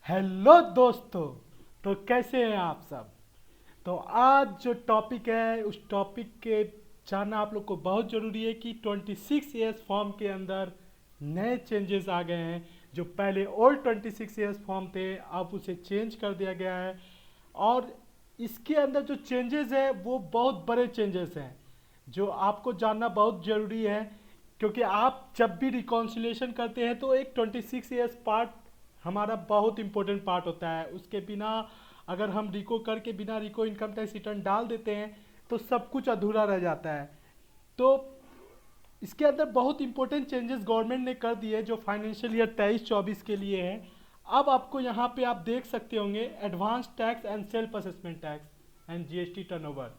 Hello दोस्तों। तो कैसे हैं आप सब। तो आज जो टॉपिक है उस टॉपिक के जानना आप लोग को बहुत ज़रूरी है कि 26 ईयर्स फॉर्म के अंदर नए चेंजेस आ गए हैं। जो पहले ओल्ड 26 ईयर्स फॉर्म थे अब उसे चेंज कर दिया गया है। और इसके अंदर जो चेंजेस है वो बहुत बड़े चेंजेस हैं जो आपको जानना बहुत ज़रूरी है। क्योंकि आप जब भी रिकॉन्सिलेशन करते हैं तो एक 26 ईयर्स पार्ट हमारा बहुत इंपॉर्टेंट पार्ट होता है। उसके बिना अगर हम रिको करके बिना रिको इनकम टैक्स रिटर्न डाल देते हैं तो सब कुछ अधूरा रह जाता है। तो इसके अंदर बहुत इंपॉर्टेंट चेंजेस गवर्नमेंट ने कर दिए जो फाइनेंशियल ईयर 23-24 के लिए है। अब आपको यहाँ पे आप देख सकते होंगे advance tax and self assessment tax and GST turnover.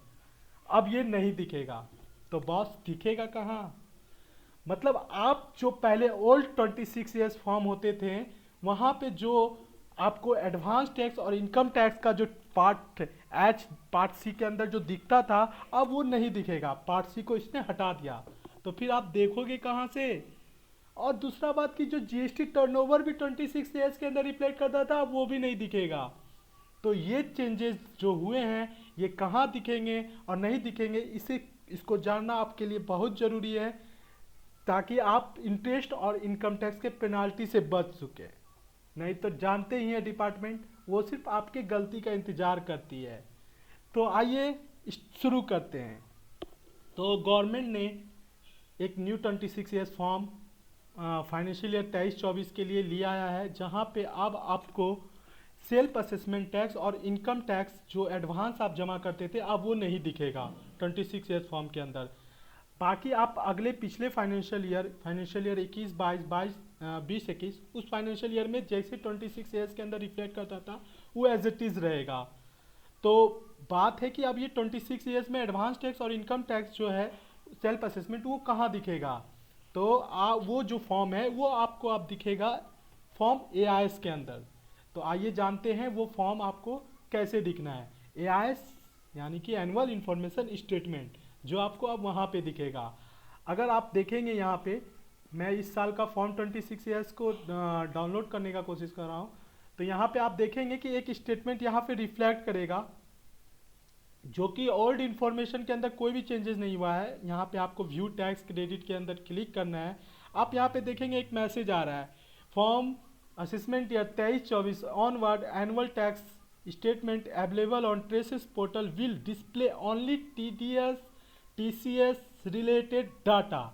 अब ये नहीं दिखेगा। तो बॉस दिखेगा कहाँ। मतलब आप जो पहले ओल्ड 26 ईयर्स फॉर्म होते थे वहाँ पे जो आपको एडवांस टैक्स और इनकम टैक्स का जो पार्ट एच पार्ट सी के अंदर जो दिखता था अब वो नहीं दिखेगा। पार्ट सी को इसने हटा दिया। तो फिर आप देखोगे कहाँ से। और दूसरा बात कि जो जीएसटी टर्नओवर भी 26 ईयर्स के अंदर रिफ्लेक्ट करता था अब वो भी नहीं दिखेगा। तो ये चेंजेस जो हुए हैं ये कहाँ दिखेंगे और नहीं दिखेंगे इसे इसको जानना आपके लिए बहुत ज़रूरी है ताकि आप इंटरेस्ट और इनकम टैक्स के पेनाल्टी से बच सके। नहीं तो जानते ही है डिपार्टमेंट वो सिर्फ आपके गलती का इंतजार करती है। तो आइए शुरू करते हैं। तो गवर्नमेंट ने एक new 26 years form financial year 23-24 के लिए लिया आया है जहां पे अब आपको सेल्फ असेसमेंट टैक्स और इनकम टैक्स जो एडवांस आप जमा करते थे अब वो नहीं दिखेगा 26 ईयर्स फॉर्म के अंदर। बाकी आप अगले पिछले फाइनेंशियल ईयर 21-22 उस फाइनेंशियल ईयर में जैसे 26 ईयर्स के अंदर रिफ्लेक्ट करता था वो एज इट इज़ रहेगा। तो बात है कि अब ये 26 ईयर्स में एडवांस टैक्स और इनकम टैक्स जो है सेल्फ असेसमेंट वो कहाँ दिखेगा। तो वो जो फॉर्म है वो आपको अब दिखेगा फॉर्म एआईएस के अंदर। तो आइए जानते हैं वो फॉर्म आपको कैसे दिखना है। एआईएस यानी कि एनुअल इंफॉर्मेशन स्टेटमेंट जो आपको अब वहाँ पे दिखेगा। अगर आप देखेंगे यहाँ पे मैं इस साल का फॉर्म 26 ईयर्स को डाउनलोड करने का कोशिश कर रहा हूँ। तो यहाँ पे आप देखेंगे कि एक स्टेटमेंट यहाँ पे रिफ्लेक्ट करेगा जो कि ओल्ड इन्फॉर्मेशन के अंदर कोई भी चेंजेस नहीं हुआ है। यहाँ पे आपको व्यू टैक्स क्रेडिट के अंदर क्लिक करना है। आप यहाँ पे देखेंगे एक मैसेज आ रहा है form assessment year 23-24 onward annual tax statement available on traces portal will display only TDS TCS related data.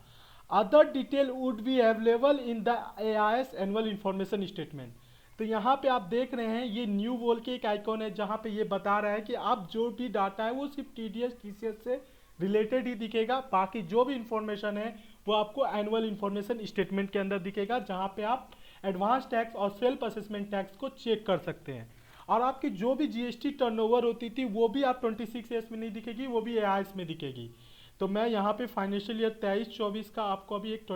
Other detail would be available in the AIS annual information statement. तो यहाँ पे आप देख रहे हैं ये न्यू बोल के एक आइकॉन है जहाँ पे ये बता रहा है कि आप जो भी डाटा है वो सिर्फ टीडीएस टीसीएस से रिलेटेड ही दिखेगा। बाकी जो भी इंफॉर्मेशन है वो आपको एनुअल इंफॉर्मेशन स्टेटमेंट के अंदर दिखेगा जहाँ पे आप एडवांस टैक्स और सेल्फ असेसमेंट टैक्स को चेक कर सकते हैं। और आपकी जो भी जीएसटी टर्नओवर होती थी वो भी आप 26 ईयर्स में नहीं दिखेगी वो भी एआईएस में दिखेगी। तो मैं यहाँ पे फाइनेंशियल ईयर 23-24 का आपको अभी एक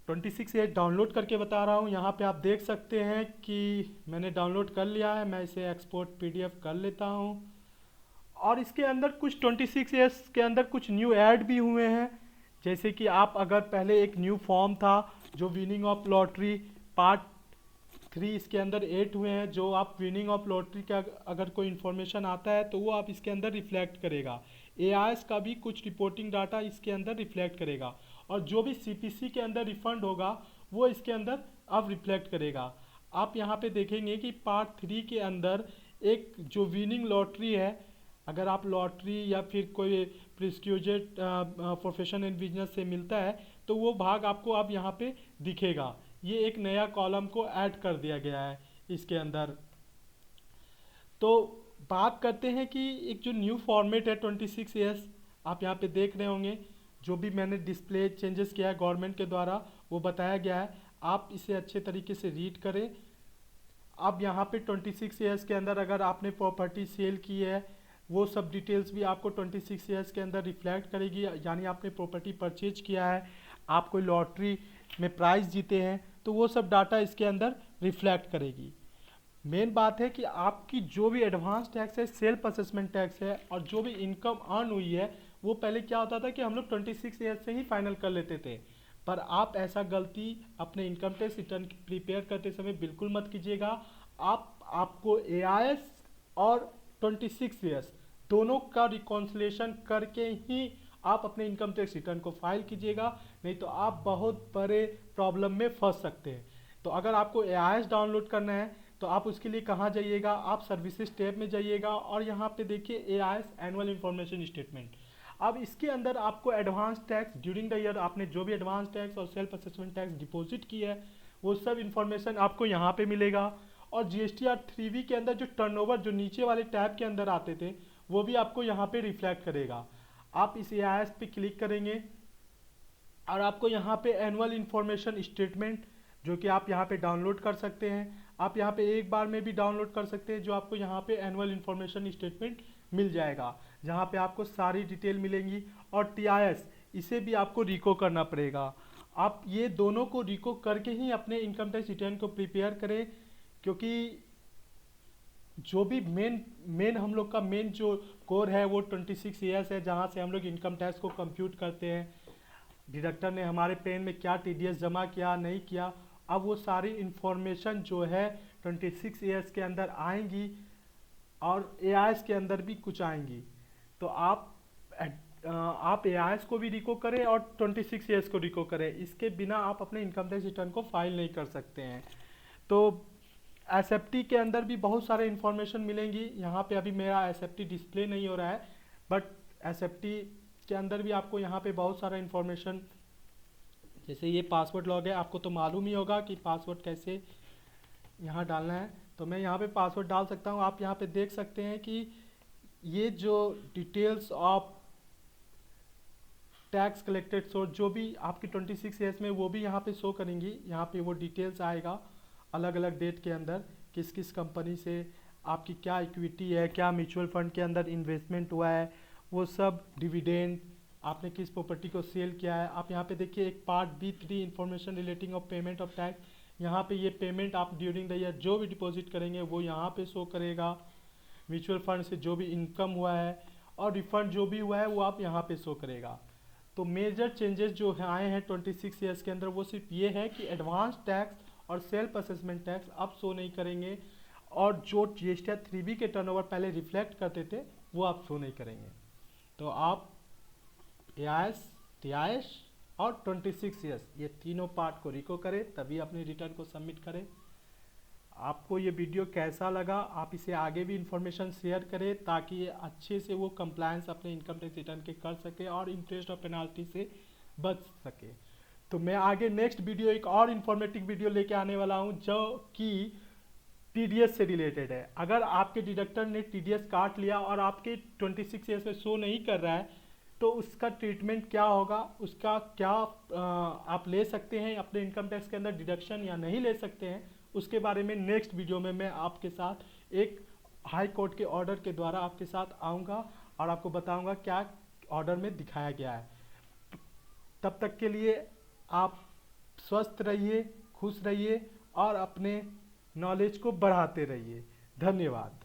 26 ईयर डाउनलोड करके बता रहा हूँ। यहाँ पे आप देख सकते हैं कि मैंने डाउनलोड कर लिया है। मैं इसे एक्सपोर्ट पीडीएफ कर लेता हूँ। और इसके अंदर कुछ 26 ईयर्स के अंदर कुछ न्यू ऐड भी हुए हैं। जैसे कि आप अगर पहले एक न्यू फॉर्म था जो विनिंग ऑफ लॉटरी पार्ट 3 इसके अंदर 8 हुए हैं जो आप विनिंग ऑफ लॉटरी का अगर कोई इन्फॉर्मेशन आता है तो वो आप इसके अंदर रिफ्लेक्ट करेगा। एआईएस का भी कुछ रिपोर्टिंग डाटा इसके अंदर रिफ्लेक्ट करेगा। और जो भी सीपीसी के अंदर रिफंड होगा वो इसके अंदर अब रिफ्लेक्ट करेगा। आप यहाँ पे देखेंगे कि पार्ट 3 के अंदर एक जो विनिंग लॉटरी है अगर आप लॉटरी या फिर कोई प्रिस्क्यूजेट प्रोफेशन एंड बिजनेस से मिलता है तो वो भाग आपको अब यहाँ पे दिखेगा। ये एक नया कॉलम को ऐड कर दिया गया है इसके अंदर। तो बात करते हैं कि एक जो न्यू फॉर्मेट है 26 ईयर्स आप यहाँ पे देख रहे होंगे जो भी मैंने डिस्प्ले चेंजेस किया है गवर्नमेंट के द्वारा वो बताया गया है। आप इसे अच्छे तरीके से रीड करें। अब यहाँ पे 26 ईयर्स के अंदर अगर आपने प्रॉपर्टी सेल की है वो सब डिटेल्स भी आपको 26 ईयर्स के अंदर रिफ्लेक्ट करेगी। यानी आपने प्रॉपर्टी परचेज किया है आप कोई लॉटरी में प्राइज़ जीते हैं तो वो सब डाटा इसके अंदर रिफ्लेक्ट करेगी। मेन बात है कि आपकी जो भी एडवांस टैक्स है सेल्फ असेसमेंट टैक्स है और जो भी इनकम अर्न हुई है वो पहले क्या होता था कि हम लोग 26 ईयर से ही फाइनल कर लेते थे। पर आप ऐसा गलती अपने इनकम टैक्स रिटर्न प्रिपेयर करते समय बिल्कुल मत कीजिएगा। आपको एआईएस और 26 ईयर्स दोनों का रिकॉन्सिलेशन करके ही आप अपने इनकम टैक्स रिटर्न को फाइल कीजिएगा, नहीं तो आप बहुत बड़े प्रॉब्लम में फंस सकते हैं। तो अगर आपको एआईएस डाउनलोड करना है तो आप उसके लिए कहाँ जाइएगा, आप सर्विसेज टैब में जाइएगा और यहाँ पे देखिए एआईएस एनुअल इंफॉर्मेशन स्टेटमेंट। अब इसके अंदर आपको advance tax during the year आपने जो भी एडवांस टैक्स और सेल्फ असेसमेंट टैक्स डिपॉजिट किया है वो सब इन्फॉर्मेशन आपको यहाँ पे मिलेगा। और जीएसटीआर 3V के अंदर जो टर्नओवर जो नीचे वाले टैब के अंदर आते थे वो भी आपको यहाँ पे रिफ्लेक्ट करेगा। आप इस एआईएस पे क्लिक करेंगे और आपको यहाँ पे एनुअल इंफॉर्मेशन स्टेटमेंट जो कि आप यहाँ पे डाउनलोड कर सकते हैं, आप यहाँ पे एक बार में भी डाउनलोड कर सकते हैं, जो आपको यहाँ पे एनुअल इंफॉर्मेशन स्टेटमेंट मिल जाएगा जहाँ पे आपको सारी डिटेल मिलेंगी। और टीआईएस इसे भी आपको रिको करना पड़ेगा। आप ये दोनों को रिको करके ही अपने इनकम टैक्स रिटर्न को प्रिपेयर करें, क्योंकि जो भी मेन हम लोग का मेन जो कोर है वो 26 ईयर्स है, जहाँ से हम लोग इनकम टैक्स को कंप्यूट करते हैं। डिडक्टर ने हमारे पेन में क्या टीडीएस जमा किया नहीं किया, अब वो सारी इंफॉर्मेशन जो है 26 ईयर्स के अंदर आएंगी और एआईएस के अंदर भी कुछ आएंगी। तो आप एआईएस को भी रिको करें और 26 ईयर्स को रिको करें, इसके बिना आप अपने इनकम टैक्स रिटर्न को फाइल नहीं कर सकते हैं। तो एसएफटी के अंदर भी बहुत सारे इन्फॉर्मेशन मिलेंगी। यहाँ पे अभी मेरा एसएफटी डिस्प्ले नहीं हो रहा है, बट एसएफटी के अंदर भी आपको यहाँ पे बहुत सारा इन्फॉर्मेशन, जैसे ये पासवर्ड लॉग है, आपको तो मालूम ही होगा कि पासवर्ड कैसे यहाँ डालना है। तो मैं यहाँ पे पासवर्ड डाल सकता हूँ। आप यहाँ पे देख सकते हैं कि ये जो details of tax collected source जो भी आपकी 26 ईयर्स में वो भी यहाँ पे शो करेंगी। यहाँ पे वो डिटेल्स आएगा अलग अलग डेट के अंदर, किस किस कंपनी से आपकी क्या इक्विटी है, क्या म्यूचुअल फंड के अंदर इन्वेस्टमेंट हुआ है, वो सब डिविडेंड, आपने किस प्रॉपर्टी को सेल किया है। आप यहाँ पे देखिए एक part B3 information relating of payment of tax, यहाँ पे ये पेमेंट आप ड्यूरिंग द ईयर जो भी डिपॉजिट करेंगे वो यहाँ पे शो करेगा। म्यूचुअल फंड से जो भी इनकम हुआ है और रिफंड जो भी हुआ है वो आप यहाँ पे शो करेगा। तो मेजर चेंजेस जो है आए हैं 26 ईयर्स के अंदर वो सिर्फ ये है कि एडवांस टैक्स और सेल्फ असेसमेंट टैक्स अब शो नहीं करेंगे, और जो जीएसटीआर 3B के टर्नओवर पहले रिफ्लेक्ट करते थे वो आप शो नहीं करेंगे। तो आप एआईएस, टीआईएस और 26 ईयर्स ये तीनों पार्ट को रिको करें, तभी अपने रिटर्न को सबमिट करें। आपको ये वीडियो कैसा लगा, आप इसे आगे भी इंफॉर्मेशन शेयर करें ताकि अच्छे से वो कंप्लायंस अपने इनकम टैक्स रिटर्न के कर सके और इंटरेस्ट और पेनाल्टी से बच सके। तो मैं आगे नेक्स्ट वीडियो एक और इन्फॉर्मेटिव वीडियो लेके आने वाला हूँ जो कि टीडीएस से रिलेटेड है। अगर आपके डिडक्टर ने टीडीएस काट लिया और आपके 26 ईयर्स में शो नहीं कर रहा है तो उसका ट्रीटमेंट क्या होगा, उसका क्या आप ले सकते हैं अपने इनकम टैक्स के अंदर डिडक्शन या नहीं ले सकते हैं, उसके बारे में नेक्स्ट वीडियो में मैं आपके साथ एक हाई कोर्ट के ऑर्डर के द्वारा आपके साथ आऊँगा और आपको बताऊँगा क्या ऑर्डर में दिखाया गया है। तब तक के लिए आप स्वस्थ रहिए, खुश रहिए और अपने नॉलेज को बढ़ाते रहिए। धन्यवाद।